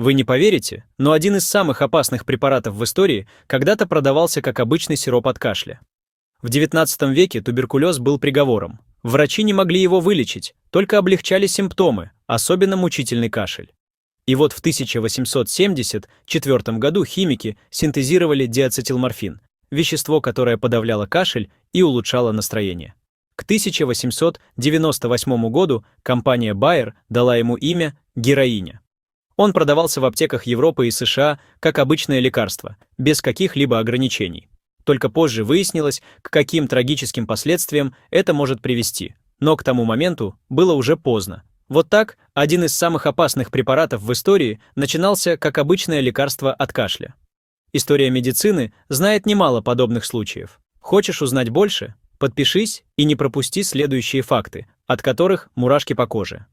Вы не поверите, но один из самых опасных препаратов в истории когда-то продавался как обычный сироп от кашля. В XIX веке туберкулез был приговором. Врачи не могли его вылечить, только облегчали симптомы, особенно мучительный кашель. И вот в 1874 году химики синтезировали диацетилморфин, вещество, которое подавляло кашель и улучшало настроение. К 1898 году компания Bayer дала ему имя героиня. Он продавался в аптеках Европы и США как обычное лекарство, без каких-либо ограничений. Только позже выяснилось, к каким трагическим последствиям это может привести. Но к тому моменту было уже поздно. Вот так один из самых опасных препаратов в истории начинался как обычное лекарство от кашля. История медицины знает немало подобных случаев. Хочешь узнать больше? Подпишись и не пропусти следующие факты, от которых мурашки по коже.